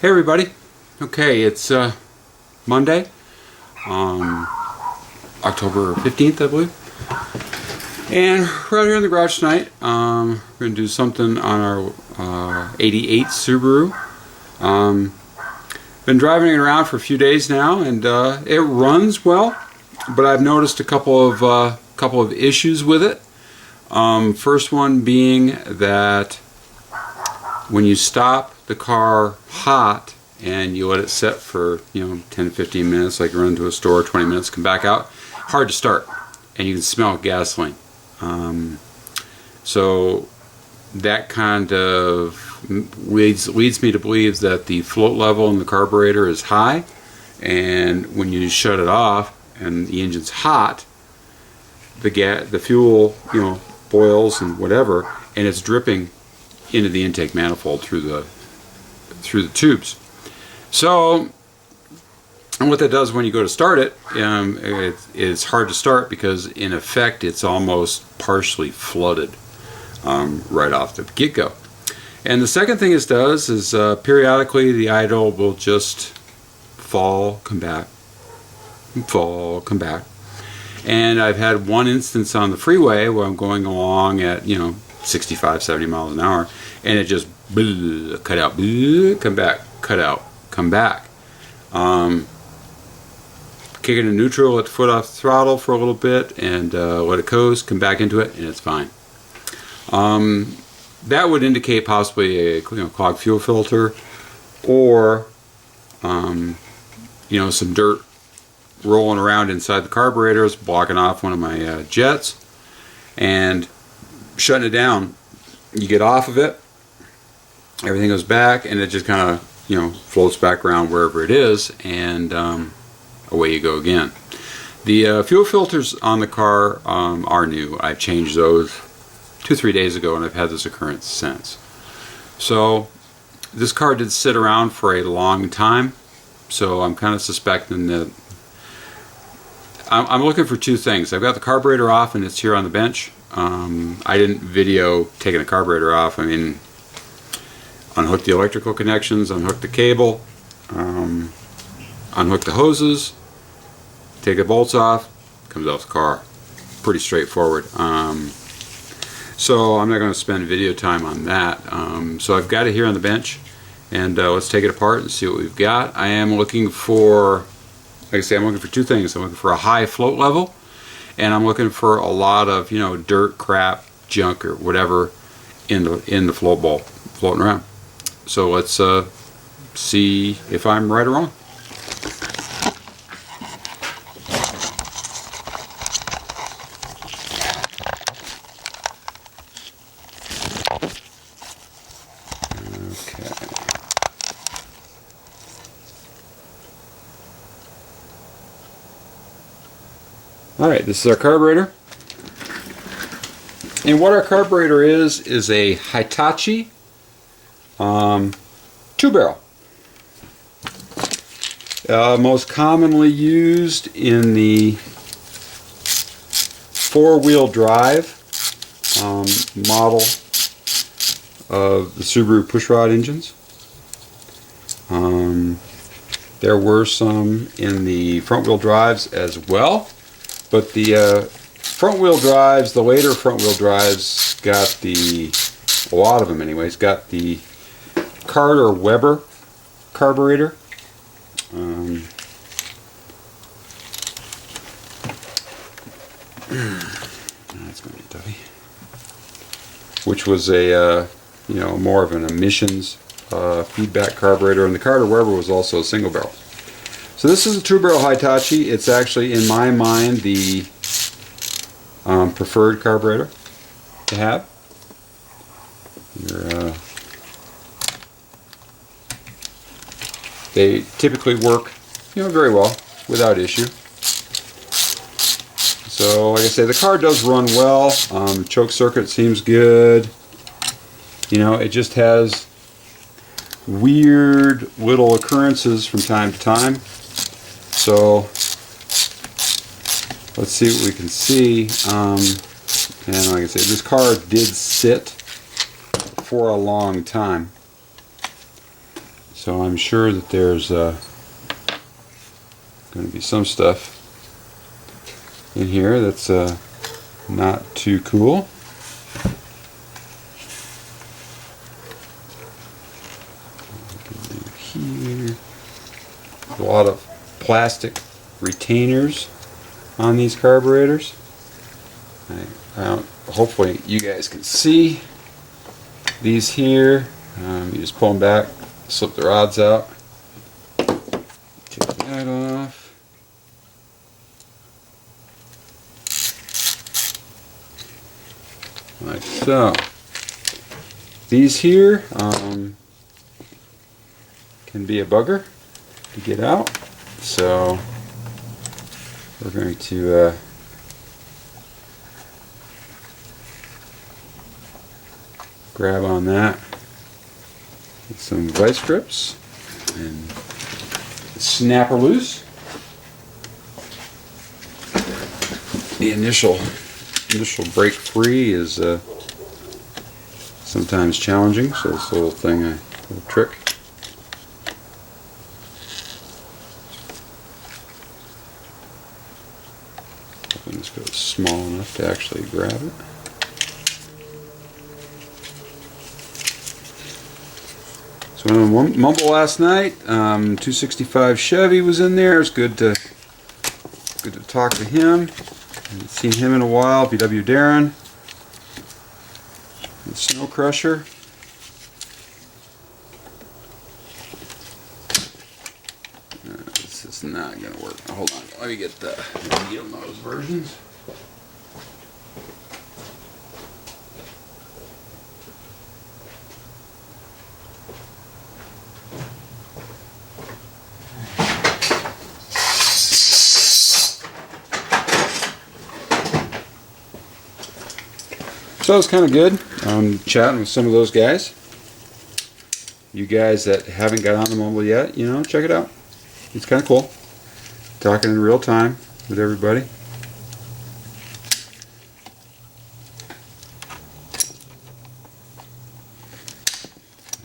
Hey everybody. Okay, it's Monday, October 15th, I believe. And we're out here in the garage tonight. We're going to do something on our 88 Subaru. Been driving it around for a few days now, and it runs well, but I've noticed a couple of issues with it. First one being that when you stop the car hot and you let it set for 10 to 15 minutes, like you run to a store, 20 minutes, come back out, hard to start, and you can smell gasoline. So that kind of leads me to believe that the float level in the carburetor is high, and when you shut it off and the engine's hot, the fuel boils and whatever, and it's dripping into the intake manifold through the tubes. So, and what that does when you go to start it, it's hard to start because in effect it's almost partially flooded right off the get-go. And the second thing it does is periodically the idle will just fall, come back, fall, come back. And I've had one instance on the freeway where I'm going along at 65, 70 miles an hour, and it just cut out, come back, cut out, come back. Kick it in neutral, let the foot off the throttle for a little bit, and let it coast, come back into it, and it's fine. That would indicate possibly a clogged fuel filter, or some dirt rolling around inside the carburetor is blocking off one of my jets and shutting it down. You get off of it, everything goes back, and it just kind of floats back around wherever it is, and away you go again. The fuel filters on the car are new. I changed those 2-3 days ago, and I've had this occurrence since. So this car did sit around for a long time, so I'm kind of suspecting that I'm looking for two things. I've got the carburetor off, and it's here on the bench. I didn't video taking the carburetor off. I mean, unhook the electrical connections, unhook the cable, unhook the hoses, take the bolts off, comes off the car. Pretty straightforward. So I'm not going to spend video time on that. So I've got it here on the bench, and let's take it apart and see what we've got. I am looking for, like I say, I'm looking for two things. I'm looking for a high float level, and I'm looking for a lot of dirt, crap, junk, or whatever in the float bowl floating around. So let's see if I'm right or wrong. Okay. Alright, this is our carburetor. And what our carburetor is a Hitachi 2-barrel. Most commonly used in the 4-wheel drive model of the Subaru pushrod engines. There were some in the front-wheel drives as well, but the front-wheel drives, the later front-wheel drives, got a lot of them anyways, got the Carter Weber carburetor. That's going to get toughy. Which was a more of an emissions feedback carburetor, and the Carter Weber was also a single barrel. So this is a 2-barrel Hitachi. It's actually, in my mind, the preferred carburetor to have. They typically work, very well without issue. So, like I say, the car does run well. Choke circuit seems good. It just has weird little occurrences from time to time. So let's see what we can see. And like I said, this car did sit for a long time. So I'm sure that there's going to be some stuff in here that's not too cool. Here, a lot of plastic retainers on these carburetors. Hopefully you guys can see these here. You just pull them back, slip the rods out, take that off. Like so. These here can be a bugger to get out, so we're going to grab on that with some vice grips and snap her loose. The initial break free is sometimes challenging, so this little thing, a little trick. Hoping this goes small enough to actually grab it. So in Mumble last night, 265 Chevy was in there. It's good to talk to him. Haven't seen him in a while. VW Darren, the Snow Crusher. This is not going to work. Hold on, let me get the needle nose versions. So it's kind of good chatting with some of those guys. You guys that haven't got on the Mumble yet, you know, check it out. It's kind of cool. Talking in real time with everybody.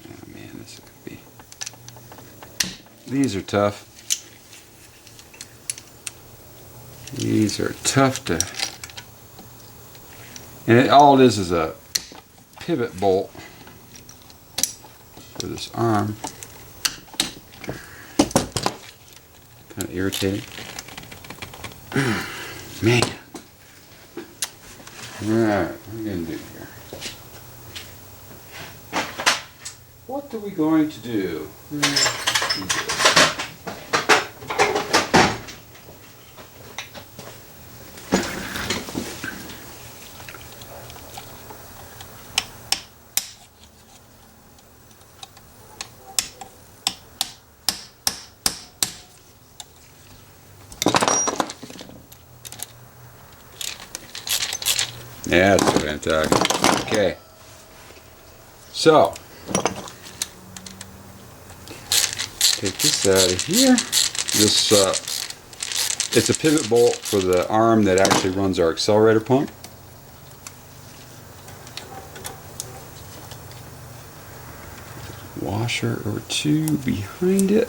Oh man, this could be. These are tough. These are tough to. And all it is a pivot bolt for this arm. Kind of irritating. Man. Alright, what are we going to do here? What are we going to do? Yeah, that's what I'm talking. Okay. So, take this out of here. This, it's a pivot bolt for the arm that actually runs our accelerator pump. Washer or two behind it.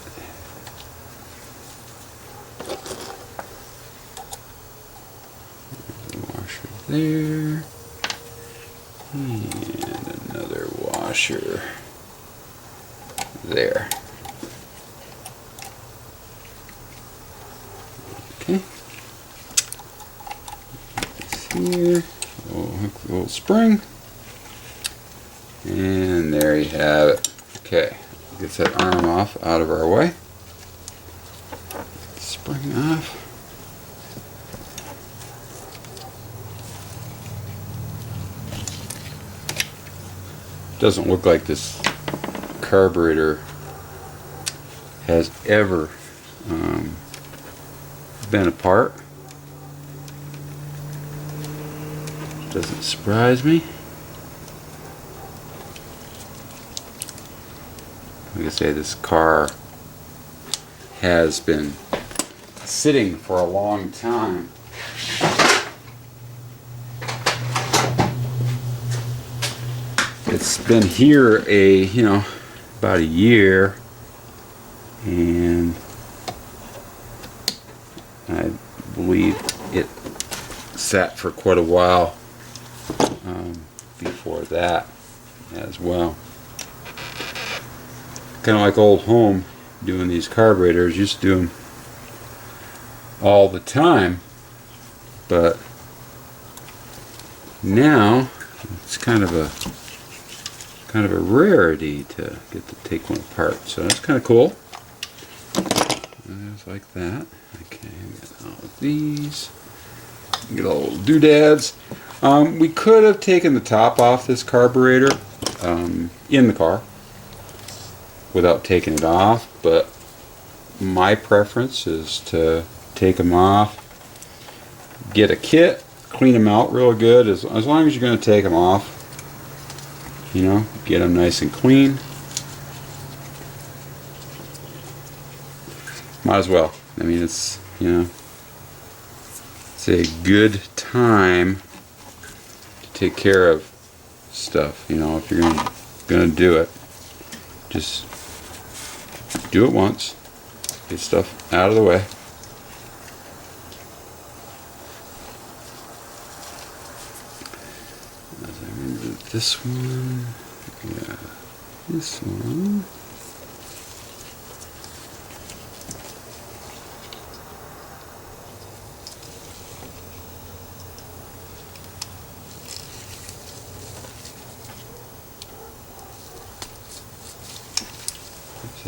There, and another washer there. Okay, this here, little spring, and there you have it. Okay, gets that arm off out of our way. Spring off. Doesn't look like this carburetor has ever been apart. Doesn't surprise me. Like I say, this car has been sitting for a long time. It's been here about a year, and I believe it sat for quite a while before that as well. Kind of like old home, doing these carburetors. Used to do them all the time, but now it's kind of a rarity to get to take one apart. So that's kind of cool. Just like that. Okay, got all of these. Get all little doodads. We could have taken the top off this carburetor in the car without taking it off, but my preference is to take them off, get a kit, clean them out real good, as long as you're going to take them off, you know, get them nice and clean. Might as well. I mean, it's, you know, it's a good time to take care of stuff, you know, if you're gonna do it. Just do it once, get stuff out of the way. As I remember this one, yeah, this one.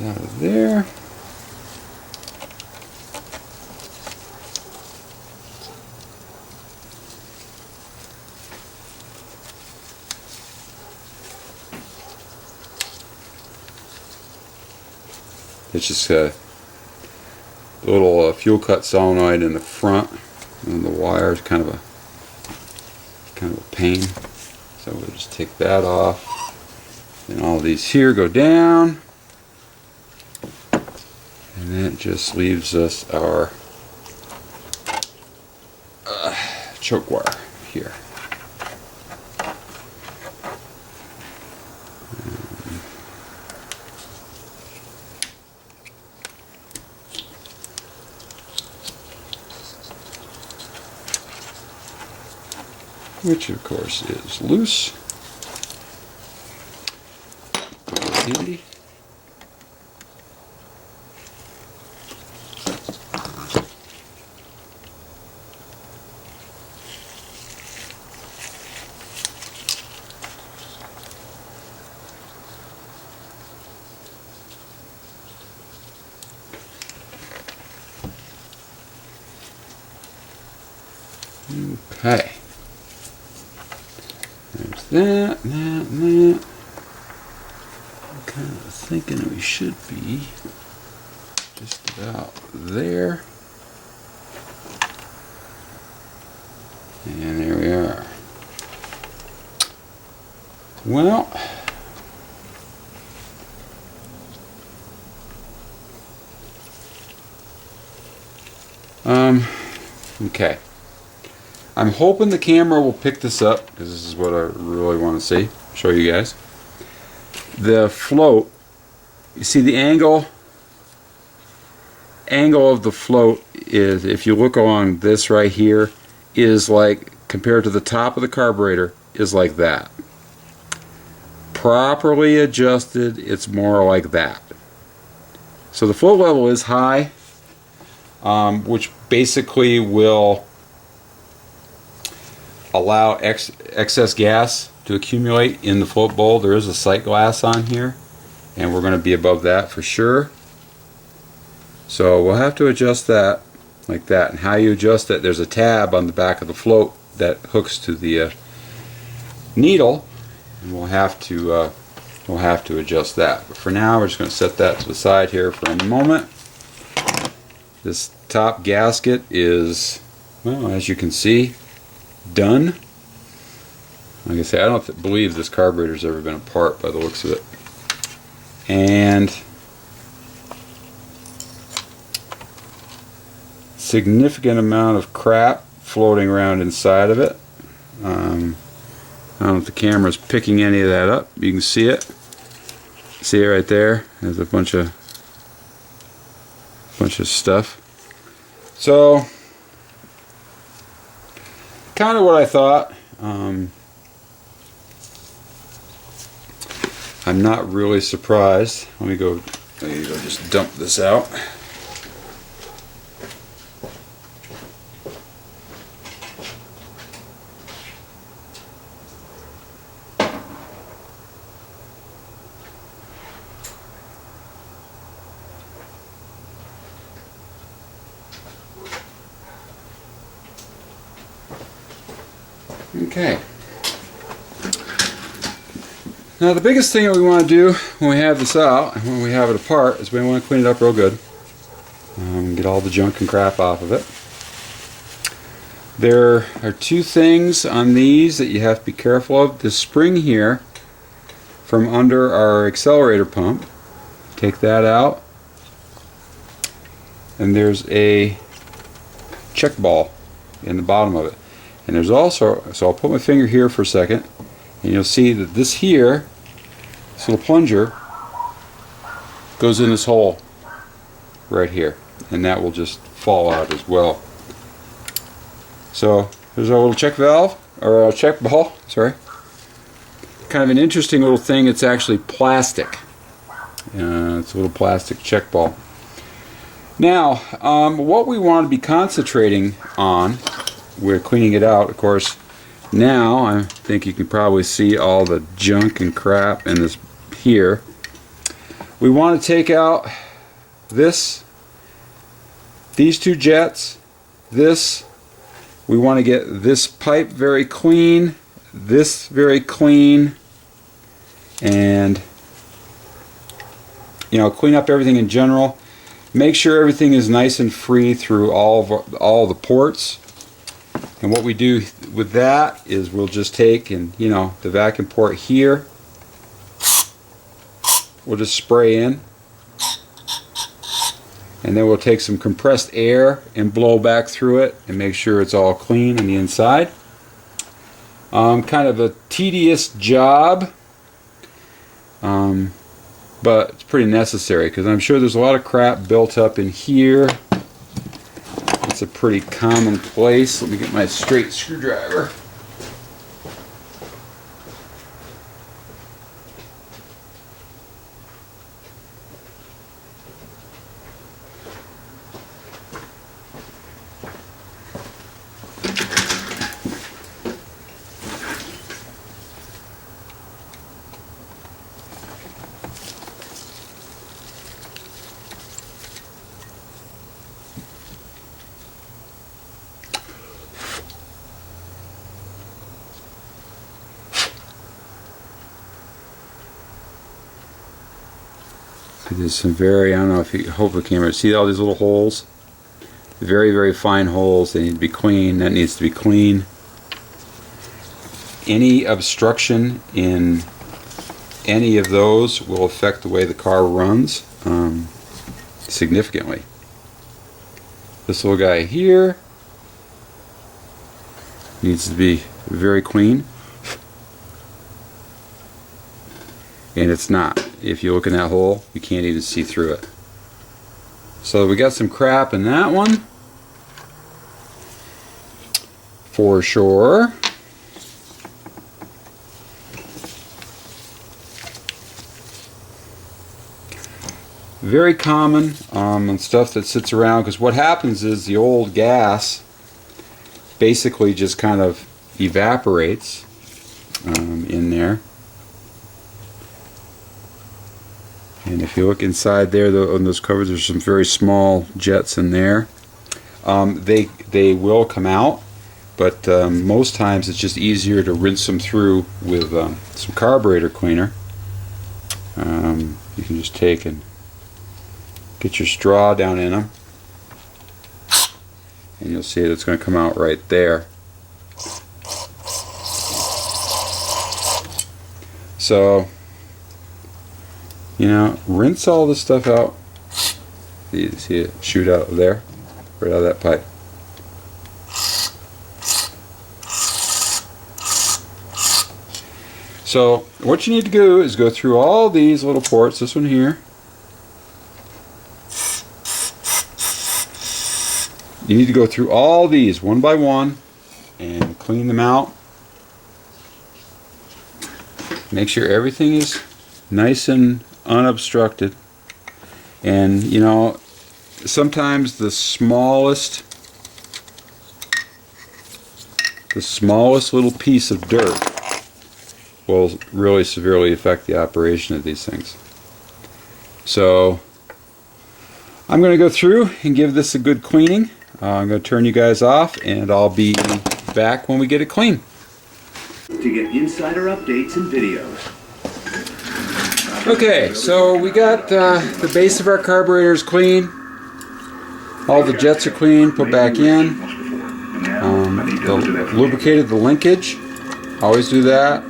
Out of there. It's just a little fuel cut solenoid in the front, and the wire is kind of a pain. So we'll just take that off. And all these here go down. And that just leaves us our choke wire here. Which of course is loose. Handy. Okay. There's that, and that. I'm kind of thinking we should be just about there. And there we are. Well, okay. I'm hoping the camera will pick this up, because this is what I really want to see. Show you guys. The float, you see the angle of the float is, if you look along this right here, is like, compared to the top of the carburetor, is like that. Properly adjusted, it's more like that. So the float level is high, which basically will allow excess gas to accumulate in the float bowl. There is a sight glass on here, and we're going to be above that for sure. So we'll have to adjust that like that. And how you adjust it, there's a tab on the back of the float that hooks to the needle, and we'll have to adjust that. But for now, we're just going to set that to the side here for a moment. This top gasket is, well, as you can see, done. Like I say, I don't believe this carburetor's ever been apart by the looks of it. And significant amount of crap floating around inside of it. I don't know if the camera's picking any of that up. You can see it. See it right there? There's a bunch of bunch of stuff. So, kind of what I thought. I'm not really surprised. Let me go just dump this out. Okay. Now the biggest thing that we want to do when we have this out, and when we have it apart, is we want to clean it up real good. Get all the junk and crap off of it. There are two things on these that you have to be careful of. The spring here from under our accelerator pump, take that out. And there's a check ball in the bottom of it. And there's also, so I'll put my finger here for a second, and you'll see that this here, this little plunger, goes in this hole right here, and that will just fall out as well. So there's our little check valve, or a check ball, sorry. Kind of an interesting little thing. It's actually plastic. It's a little plastic check ball. Now, what we want to be concentrating on, we're cleaning it out, of course. Now I think you can probably see all the junk and crap in this here. We want to take out this, these two jets, this. We want to get this pipe very clean, this very clean, and clean up everything in general. Make sure everything is nice and free through all the ports. And what we do with that is we'll just take and the vacuum port here, we'll just spray in, and then we'll take some compressed air and blow back through it and make sure it's all clean on the inside. Kind of a tedious job, but it's pretty necessary because I'm sure there's a lot of crap built up in here. It's a pretty common place. Let me get my straight screwdriver. There's some very, I don't know if you hope the camera, see all these little holes? Very, very fine holes. They need to be clean. That needs to be clean. Any obstruction in any of those will affect the way the car runs significantly. This little guy here needs to be very clean. And it's not. If you look in that hole, you can't even see through it. So we got some crap in that one, for sure. Very common on stuff that sits around, because what happens is the old gas basically just kind of evaporates in there. And if you look inside there, on those covers, there's some very small jets in there. They will come out, but most times it's just easier to rinse them through with some carburetor cleaner. You can just take and get your straw down in them, and you'll see it's going to come out right there. So, rinse all this stuff out. You see it shoot out of there, right out of that pipe. So what you need to do is go through all these little ports, this one here, you need to go through all these one by one and clean them out. Make sure everything is nice and unobstructed. And you know, sometimes the smallest little piece of dirt will really severely affect the operation of these things. So I'm going to go through and give this a good cleaning. I'm going to turn you guys off, and I'll be back when we get it clean. To get insider updates and videos. Okay, so we got the base of our carburetors clean. All the jets are clean, put back in. Lubricated the linkage. Always do that.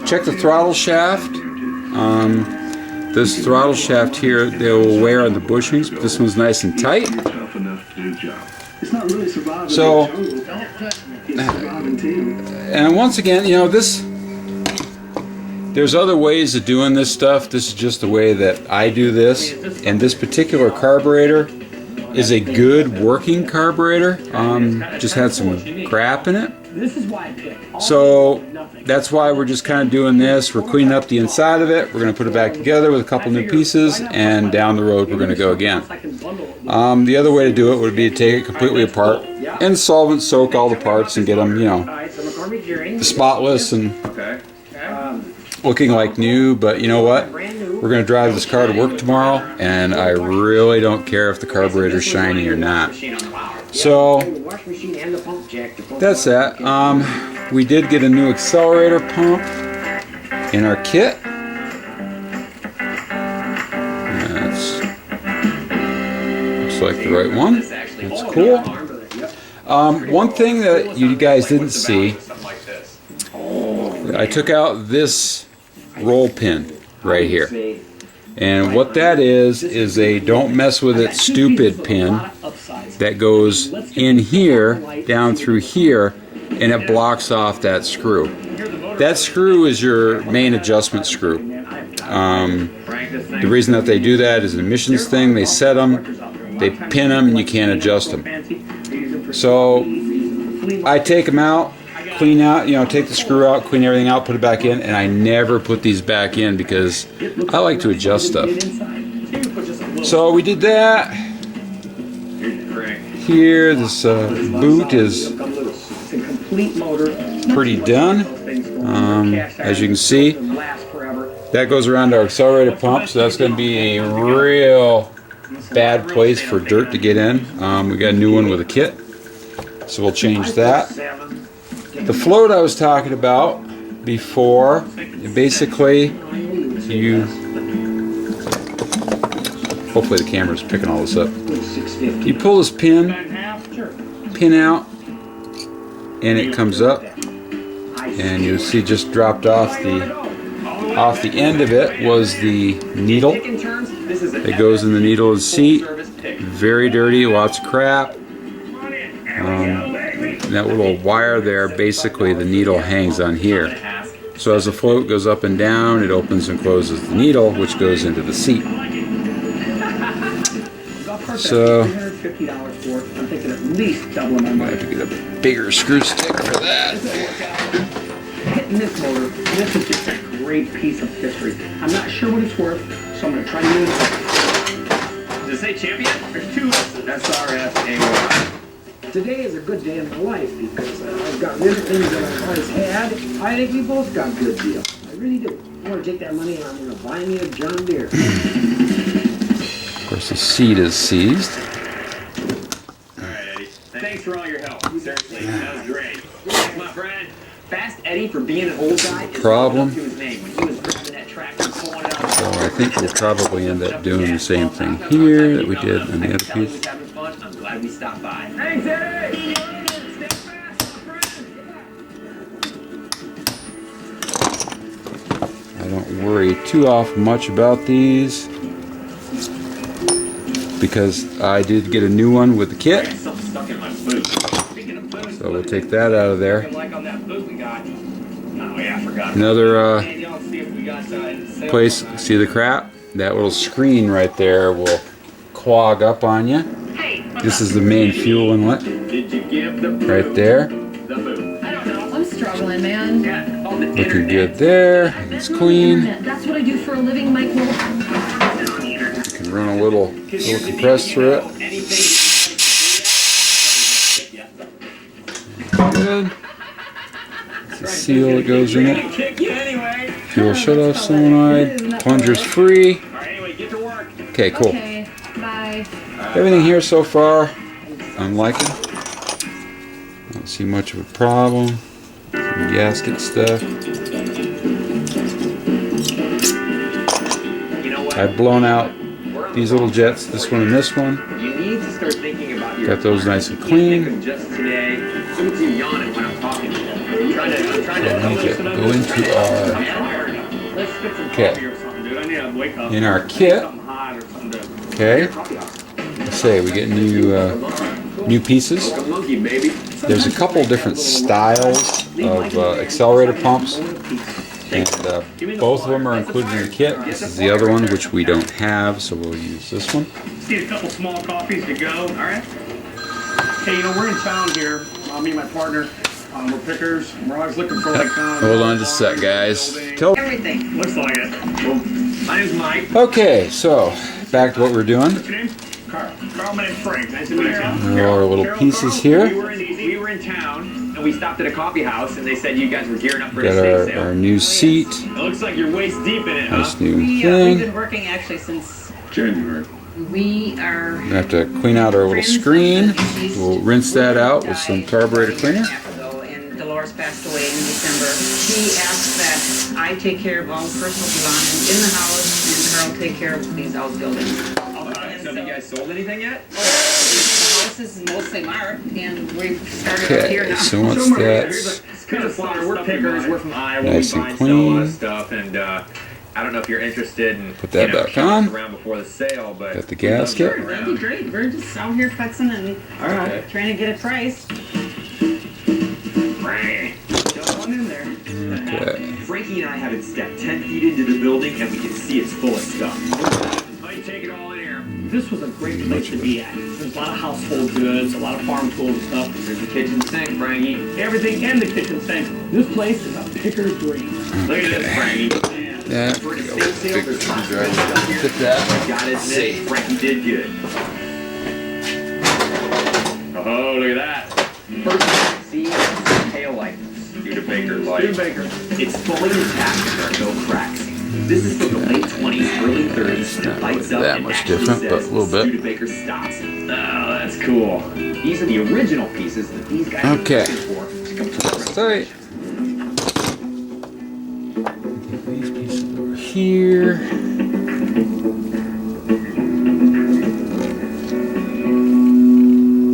Check the throttle shaft. This throttle shaft here, they will wear on the bushings, but this one's nice and tight. So, and once again, you know, there's other ways of doing this stuff. This is just the way that I do this. And this particular carburetor is a good working carburetor. Just had some crap in it. So that's why we're just kind of doing this. We're cleaning up the inside of it. We're going to put it back together with a couple new pieces, and down the road we're going to go again. The other way to do it would be to take it completely apart and solvent soak all the parts and get them, you know, spotless and looking like new. But you know what? We're going to drive this car to work tomorrow, and I really don't care if the carburetor's shiny or not. So that's that. We did get a new accelerator pump in our kit. That's looks like the right one. That's cool. One thing that you guys didn't see, I took out this roll pin right here. And what that is a don't mess with it stupid pin that goes in here, down through here, and it blocks off that screw. That screw is your main adjustment screw. The reason that they do that is an emissions thing. They set them, they pin them, and you can't adjust them. So I take them out, clean out, you know, take the screw out, clean everything out, put it back in, and I never put these back in because I like to adjust stuff. So we did that. Here, this boot is pretty done. As you can see, that goes around our accelerator pump, so that's going to be a real bad place for dirt to get in. We got a new one with a kit, so we'll change that. The float I was talking about before, basically, hopefully the camera's picking all this up. You pull this pin out, and it comes up, and you'll see just dropped off the end of it was the needle. It goes in the needle of the seat. Very dirty, lots of crap. That little wire there, basically the needle hangs on here. So as the float goes up and down, it opens and closes the needle, which goes into the seat. So I have to get a bigger screw stick for that. Hitting this motor, this is just a great piece of history. I'm not sure what it's worth, so I'm going to try to do it. Does it say champion? There's two SRS. Today is a good day in my life because I've got rid of things that I've always had. I think we both got good deals. I really do. I'm going to take that money and I'm going to buy me a John Deere. Of course, the seat is seized. Alright, Eddie. Thanks for all your help. Seriously, that was great. Thanks, my friend. Fast Eddie for being an old guy. Problem. To his name when he was grabbing that tractor and pulling it out. So I think we'll probably end up doing the same thing here that we did on the other piece. I'm glad we stopped by. Thanks, Eddie! Stay fast, my friend! I don't worry too awful much about these because I did get a new one with the kit. So we'll take that out of there. Another place, see the crap? That little screen right there will clog up on you. This is the main fuel inlet. Did you give the Right there. the boot? I don't know. I'm struggling, man. Yeah, called the Looking internet. good there. It's clean. That's what I do for a living, Michael. You can run a little compressed through it. Good. It's the seal that goes in it. Kick you anyway. Fuel shutoff solenoid. Plunger's free. All right, anyway, get to work. Okay, cool. Okay, bye. Everything here so far, I'm liking. Don't see much of a problem. Some gasket stuff. You know what? I've blown out these little jets, this one and this one. You need to start thinking about your Got those nice and You can't think clean. of just today. Look at you yawning when I'm talking to you. I'm trying to I need to go into our, Let's get some Okay. coffee or something, dude. I need to wake up. in our kit. Something hot or something to... Okay. Let's say we get new pieces. a monkey, baby. There's a couple different styles of accelerator pumps, and both of them are included in the kit. This is the other one, which we don't have, so we'll use this one. Just need a couple small coffees to go. All right. Hey, you know, we're in town here. Me and my partner. We're pickers. We're always looking for like... Hold on just a sec, guys. Everything. Looks like it. Well, my name's Mike. Okay, so back to what we're doing. What's your name? Carl. Carl, my name's Frank. Nice to meet you. All our little pieces here. We were in town, and we stopped at a coffee house, and they said you guys were gearing up for a Got estate our sale. new seat. It looks like you're waist deep in it, huh? Nice new We've thing. been working actually since January. we are. We have to clean out our little screen. We'll rinse that out with some carburetor cleaner. And Dolores passed away in December. She asked that I take care of all personal belongings in the house, and Carl take care of these outbuildings. Okay, so have you guys sold anything yet? The house is mostly marked, and we've started up here Okay, now. so what's that? It's kind of fun. We're pickers. We're from Iowa. Nice we and find sell a lot clean. of stuff, and I don't know if you're interested in Put that back shopping on. around before the sale, but Got the we'd love to gasket. show you That'd around. be great. We're just out here futzing and Alright. trying to get a price. Jump on in there. Okay. Frankie and I haven't stepped 10 feet into the building, and we can see it's full of stuff. Might take it all in here. This was a great place to be at. There's a lot of household goods, a lot of farm tools and stuff. There's the kitchen sink, Frankie. Everything in the kitchen sink. This place is a picker's dream. Look at this, Frankie. That. For an Go estate sale, big there's lots of screwdriver. good stuff here. Fit that. Gotta admit, Frankie did good. Oh, look at that. First, see, tail light. Studebaker light. Studebaker. It's fully intact and there are no cracks. This is from the late 20s, early 30s, and it lights up that and much actually different, but says a little bit. Studebaker stops. Oh, that's cool. These are the original pieces that these guys Okay. are looking for to complete Tight. These pieces over here.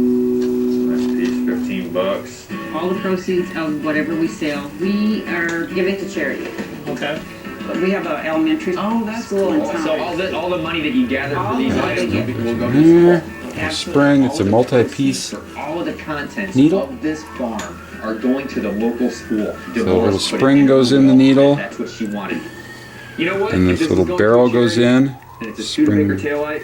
Piece, $15. All the proceeds of whatever we sell, we are giving to charity. Okay. But we have an elementary school in town. So all the money that you gather for these All items the- will go to Here. school. A spring. It's a multi-piece. For all of the contents Needle? of this farm are going to the local school. So a little Dolores put it spring in goes the in the wall. needle. That's what she wanted. You know what? And If this is little going barrel to a goes charity, in. and it's a Spring. Studebaker taillight,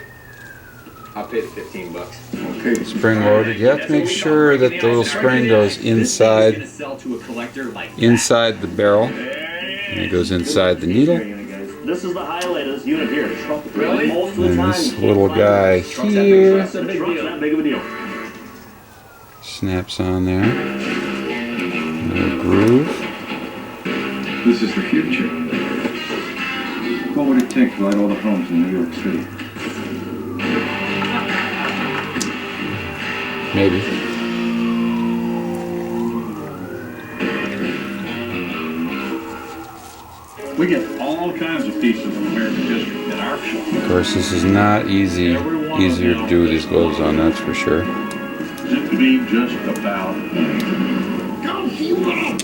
I'll pay the $15. Okay. Spring loaded. You have to make sure that the little spring goes inside the barrel. And it goes inside the needle. This is the highlight of this unit here. Really? Most of the And time, this you can't little find guy it. here It's a big deal. Not big of a deal. snaps on there. Little groove. This is the future. What would it take to light all the homes in New York City? Maybe. We get all kinds of pieces of American history in our shop. Of course, this is not easier to do with these gloves on, that's for sure. It could be just about.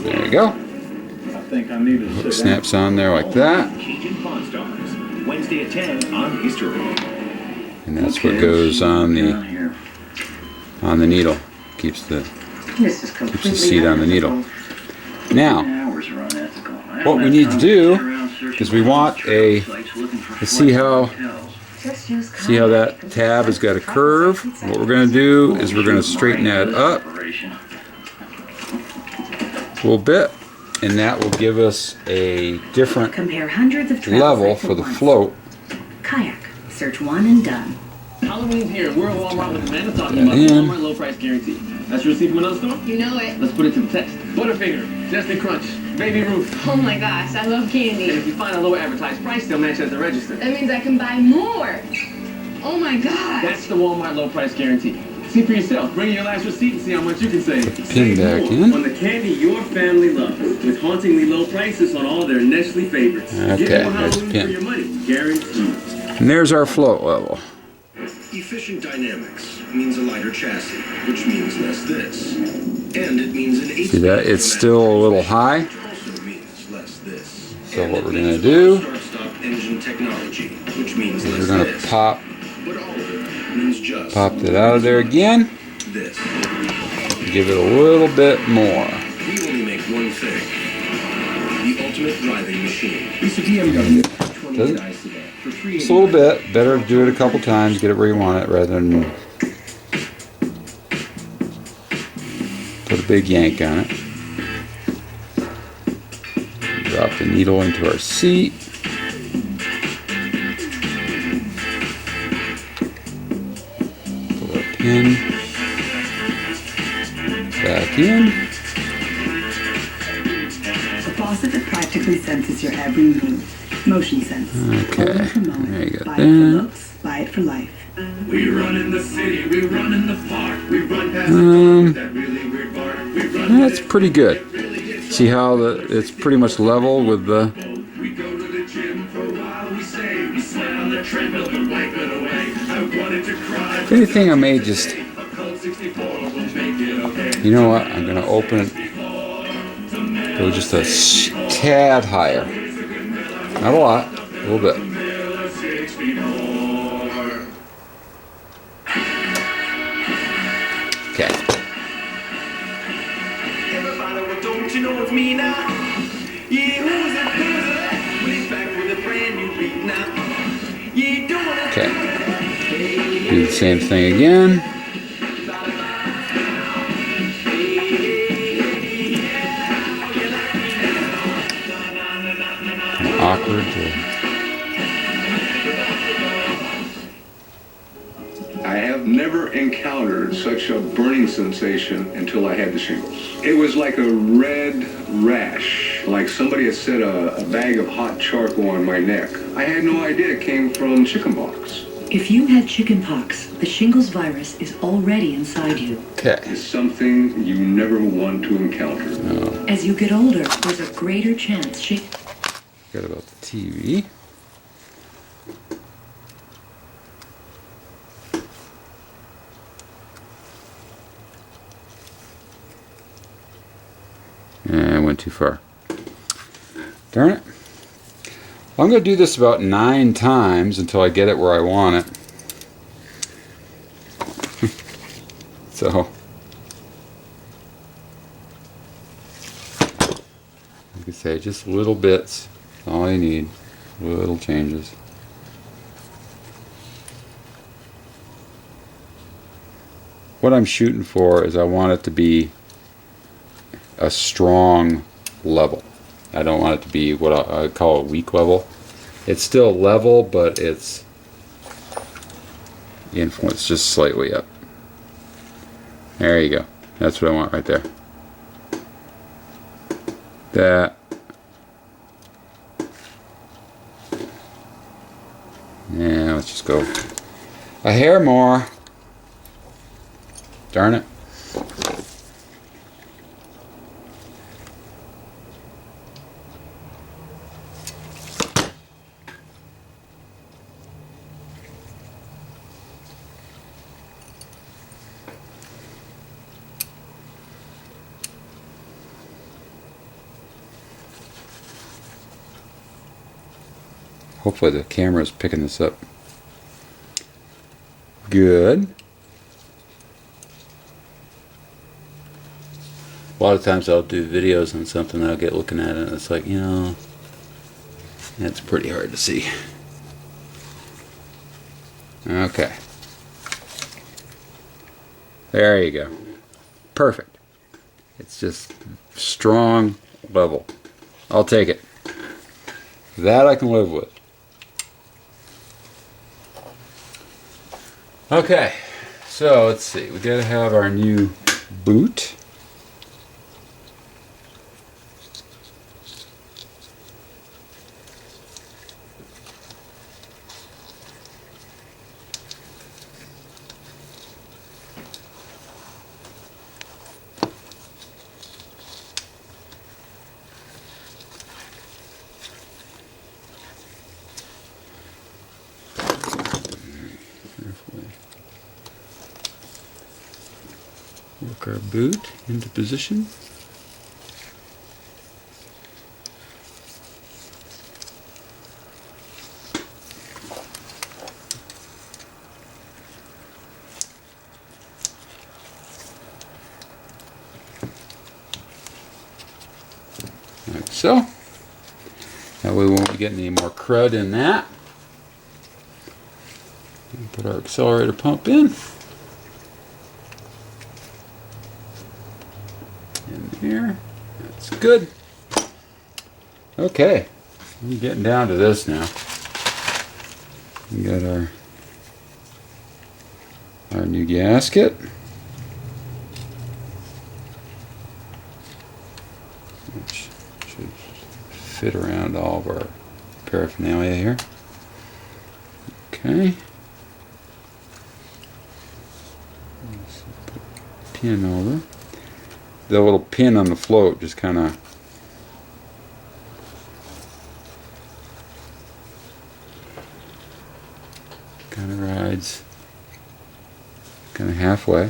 There you go. I think I need to sit down. Snaps on there like that. Cajun Pawn Stars, Wednesday at 10 on Easter Road. And that's what goes on Down the here. needle. Keeps the This is completely seat on the needle. Now, Hours are unethical. what we need to do is we want let's see how See how that tab has got a curve? What we're going to do is we're going to straighten that up a little bit, and that will give us a different Compare hundreds of level for the float. Kayak. Search one and done. Halloween's here. We're at Walmart with Amanda talking about the Walmart low price guarantee. That's your receipt from another store? You know it. Let's put it to the test. Butterfinger, Zesty Crunch, Baby Ruth. Oh my gosh, I love And candy. if you find a lower advertised price, they'll match at the register. That means I can buy more. Oh my gosh. That's the Walmart low price guarantee. See for yourself. Bring your last receipt and see how much you can save. Pin back in. On the candy your family loves, with hauntingly low prices on all their Nestle favorites. Okay, Get more there's the Halloween pin. for your money, guaranteed. And there's our float level. Efficient dynamics means a lighter chassis, which means less this. And it means an 8 See that? It's still a little high. which also means less this. So And what it we're means gonna do start-stop engine technology, which means is less we're going this. to pop But all of it means just that out of there again. this. Give it a little bit more. We only make one thing. The ultimate driving machine. It's a BMW. Does it? 28i sedan for free. Just a little bit. Better to do it a couple times, get it where you want it, rather than put a big yank on it. Drop the needle into our seat. Pull our pin back in. A faucet that practically senses your every move. Motion sense. Okay, Hold it for a moment. there you go. Buy it for That. looks, buy it for life. We run in the city, we run in the park, we run past that really weird bar. We run That's pretty good. See how it's pretty much level with the. We go to the gym for a while, we say, we sweat on the treadmill and wipe it away. I wanted to cry. If anything, I may just. A cold 64 will make it okay. You know what? I'm gonna open it. Go just a tad higher. Not a lot, a little bit. Miller 64. Okay. Everybody, well, don't you know it's me now? Yeah, who's that? When he's back with a brand new beat now. Yeah, doing it. Okay. Do the same thing again. Awkward to. I have never encountered such a burning sensation until I had the shingles. It was like a red rash, like somebody had set a bag of hot charcoal on my neck. I had no idea it came from chickenpox. If you had chickenpox, the shingles virus is already inside you. Okay. It's something you never want to encounter. As you get older, there's a greater chance Forgot about the TV. Yeah, I went too far. Darn it. Well, I'm going to do this about 9 times until I get it where I want it. So, like I say, just little bits. All you need. Little changes. What I'm shooting for is I want it to be a strong level. I don't want it to be what I call a weak level. It's still level, but it's influenced just slightly up. There you go. That's what I want right there. That. Yeah, let's just go a hair more. Darn it. Hopefully the camera is picking this up. Good. A lot of times I'll do videos on something and I'll get looking at it and it's like, you know, it's pretty hard to see. Okay. There you go. Perfect. It's just strong, level. I'll take it. That I can live with. Okay, so let's see. We gotta have our new boot. Work our boot into position. Like so. That way we won't be getting any more crud in that. And put our accelerator pump in. Here. That's good. Okay. We're getting down to this now. We got our new gasket. Which should fit around all of our paraphernalia here. Okay. Let's put a pin over. The little pin on the float just kind of rides kind of halfway.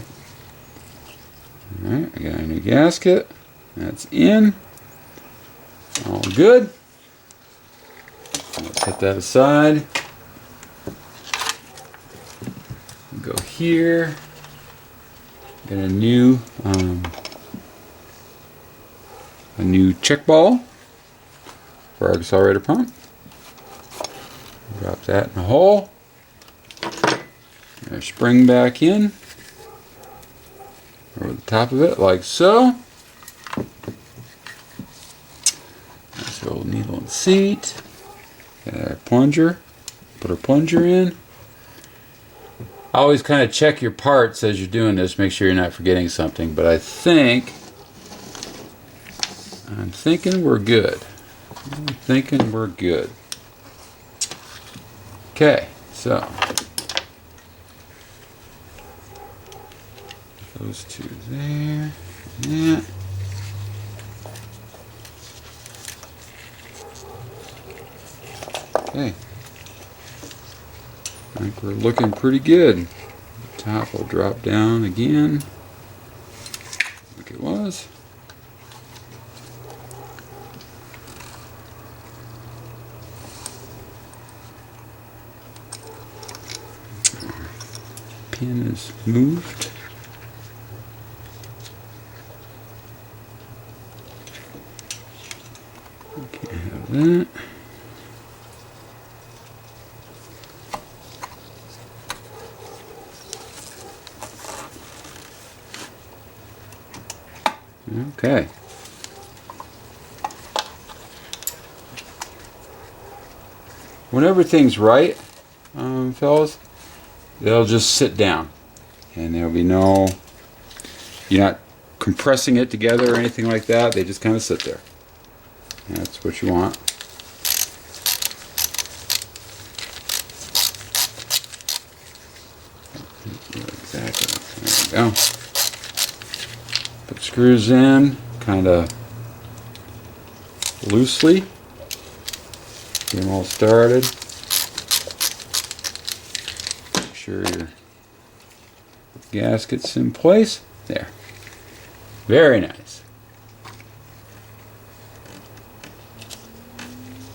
Alright, I got a new gasket. That's in. All good. Let's set that aside. Go here. Got a new check ball for our accelerator pump. Drop that in the hole. Our spring back in over the top of it like so. Nice old needle and seat. Got our plunger. Put our plunger in. Always kind of check your parts as you're doing this. Make sure you're not forgetting something. But I'm thinking we're good. Okay, so those two there. Yeah. Okay. I think we're looking pretty good. The top will drop down again, like it was. Pin is moved. Can't have that. Okay. When everything's right, fellas, they'll just sit down, and there'll be no, you're not compressing it together or anything like that. They just kind of sit there. And that's what you want. Exactly. There we go. Put screws in, kind of loosely. Get them all started. Make sure your gasket's in place. There. Very nice.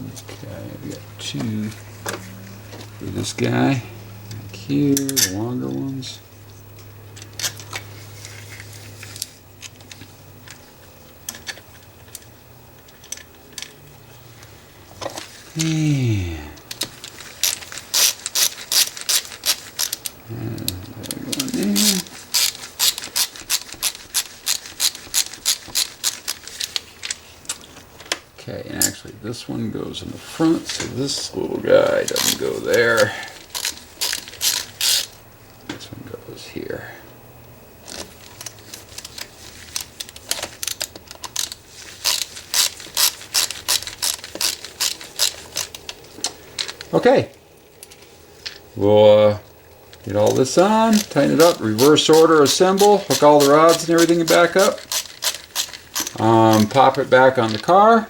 Okay, we got two for this guy. Back here, the longer ones. And Okay, and actually this one goes in the front, so this little guy doesn't go there. This one goes here. Okay, we'll get all this on, tighten it up, reverse order, assemble, hook all the rods and everything back up, pop it back on the car.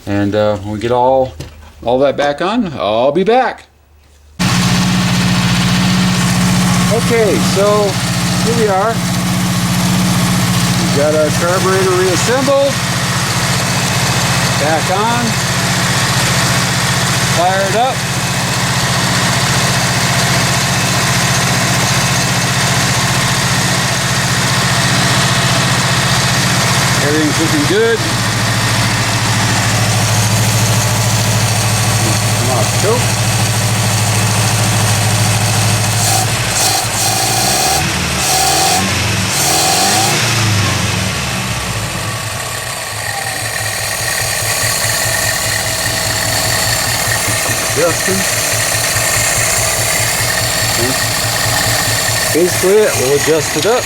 And when we get all that back on, I'll be back. Okay, so here we are. We've got our carburetor reassembled, back on, fired up. Everything's looking good. Cool. Adjusting. Basically it, we'll adjust it up.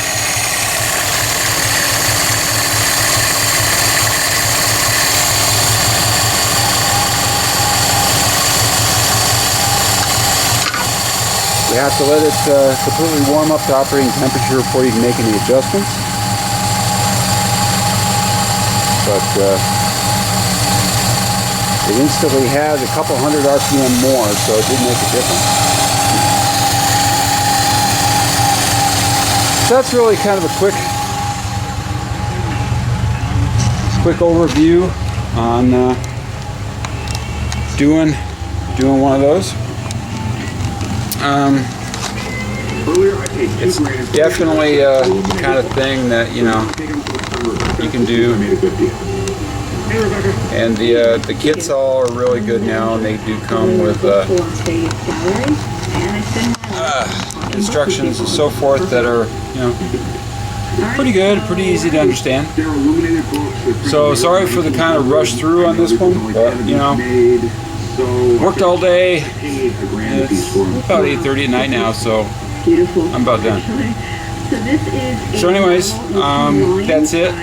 You have to let it completely warm up to operating temperature before you can make any adjustments. But it instantly has a couple hundred RPM more, so it did make a difference. So that's really kind of a quick overview on doing one of those. It's definitely the kind of thing that you can do, and the kits all are really good now, and they do come with instructions and so forth that are pretty good, pretty easy to understand. So sorry for the kind of rush through on this one, but worked all day. It's about 8:30 at night now, so I'm about done. So anyways, that's it.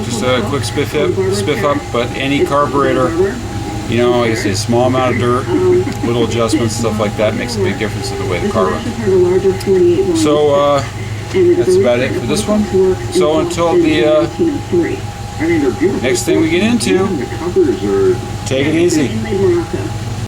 Just a quick spiff up, but any carburetor, like I say, a small amount of dirt, little adjustments, stuff like that makes a big difference in the way the car runs. So that's about it for this one. So until the next thing we get into, take it easy.